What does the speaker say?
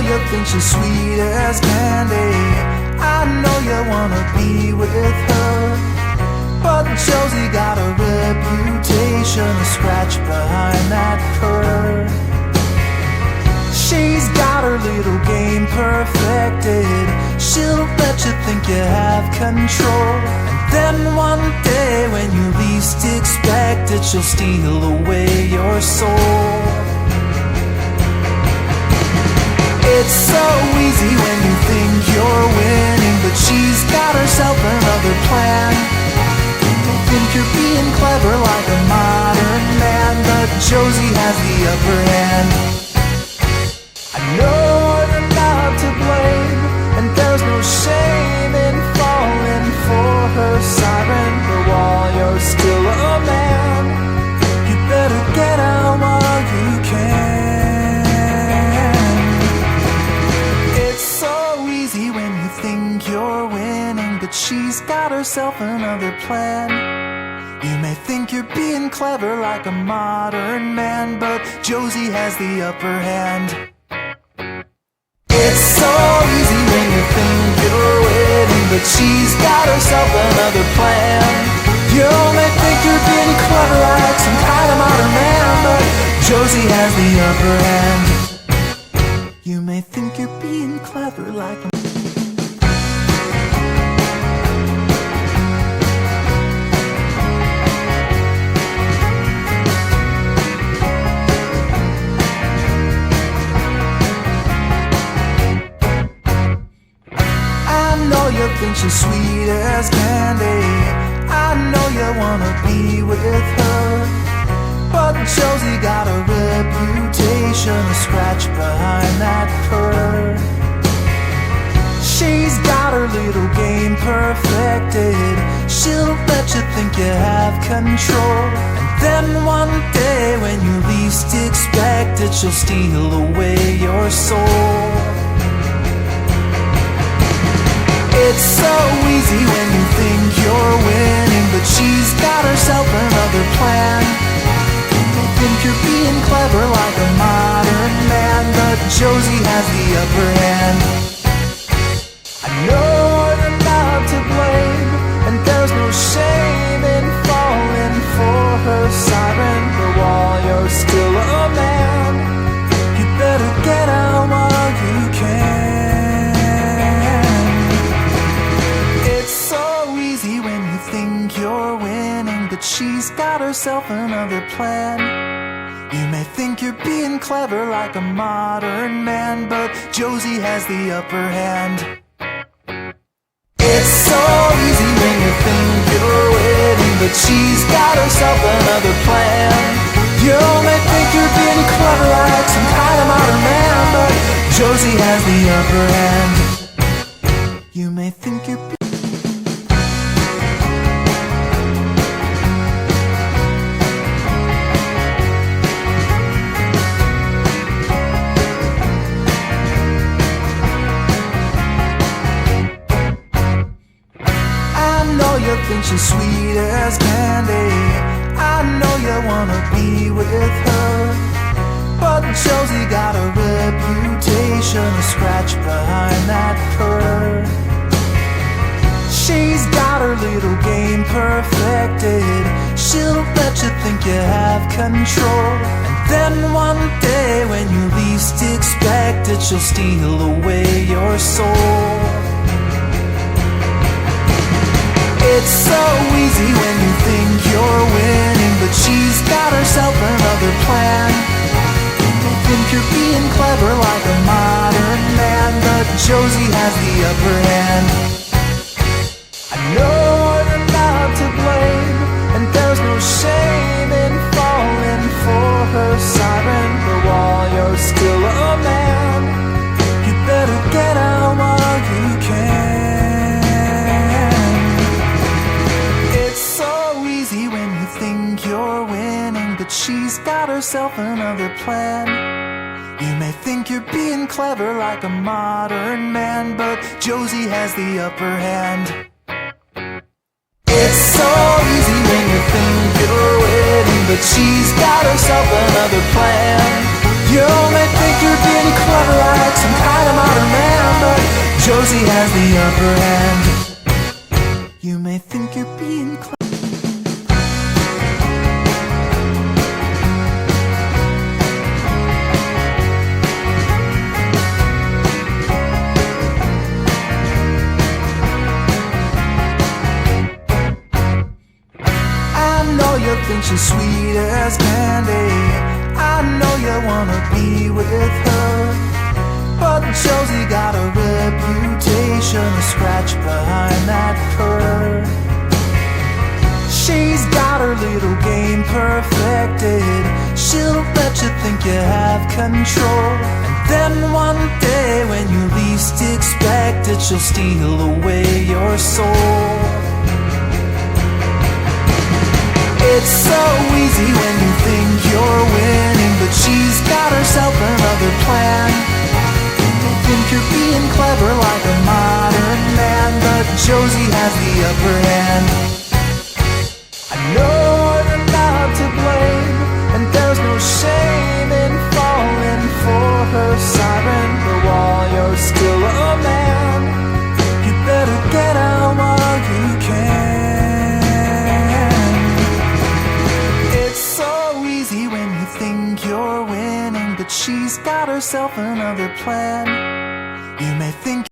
you think she's sweet as candy. I know you wanna be with her, but Josie got a reputation, a scratch behind that curve. She's got her little game perfected. She'll let you think you have control, and then one day when you least expect it, she'll steal away your soul. It's so easy when you think you're winning, but she's got herself another plan. You think you're being clever like a modern man, but Josie has the upper hand. I know you're not to blame, and there's no shame in falling for her siren. But while you're still a man, you better get out while you can. It's so easy when you think you're winning, but she's got herself another plan. You may think you're being clever like a modern man, but Josie has the upper hand. It's so easy when you think you're winning, but she's got herself another plan. You may think you're being clever like some kind of modern man, but Josie has the upper hand. You may think you're being clever like a you think she's sweet as candy. I know you wanna be with her, but Josie got a reputation, a scratch behind that curve. She's got her little game perfected. She'll let you think you have control, and then one day when you least expect it, she'll steal away your soul. It's so easy when you think you're winning, but she's got herself another plan. You think you're being clever like a modern man, but Josie has the upper hand. I know you're not to blame, and there's no shame in falling for her siren. But while you're still a man, you better get out while you can. You're winning, but she's got herself another plan. You may think you're being clever like a modern man, but Josie has the upper hand. It's so easy when you think you're winning, but she's got herself another plan. You may think you're being clever like some kind of modern man, but Josie has the upper hand. You may think you're you think she's sweet as candy. I know you wanna be with her, but Josie got a reputation, a scratch behind that curve. She's got her little game perfected. She'll let you think you have control, and then one day when you least expect it, she'll steal away your soul. It's so easy when you think you're winning, but she's got herself another plan. You think you're being clever like a modern man, but Josie has the upper hand. I know you're not to blame, and there's no shame in falling for her siren. But while you're still a man, you better get out while you can. You're winning, but she's got herself another plan. You may think you're being clever like a modern man, but Josie has the upper hand. It's so easy when you think you're winning, but she's got herself another plan. You may think you're being clever like some kind Josie has the upper hand. You may think you're being clever. You think she's sweet as candy. I know you wanna be with her, but Josie got a reputation, a scratch behind that purr. She's got her little game perfected. She'll let you think you have control, and then one day when you least expect it, she'll steal away your soul. It's so easy when you think you're winning, but she's got herself another plan. You think you're being clever like a modern man, but Josie has the upper hand. I know you're not to blame, and there's no shame in falling for her siren, but while you're still a man, you better get out while you can. Think you're winning, but she's got herself another plan. You may think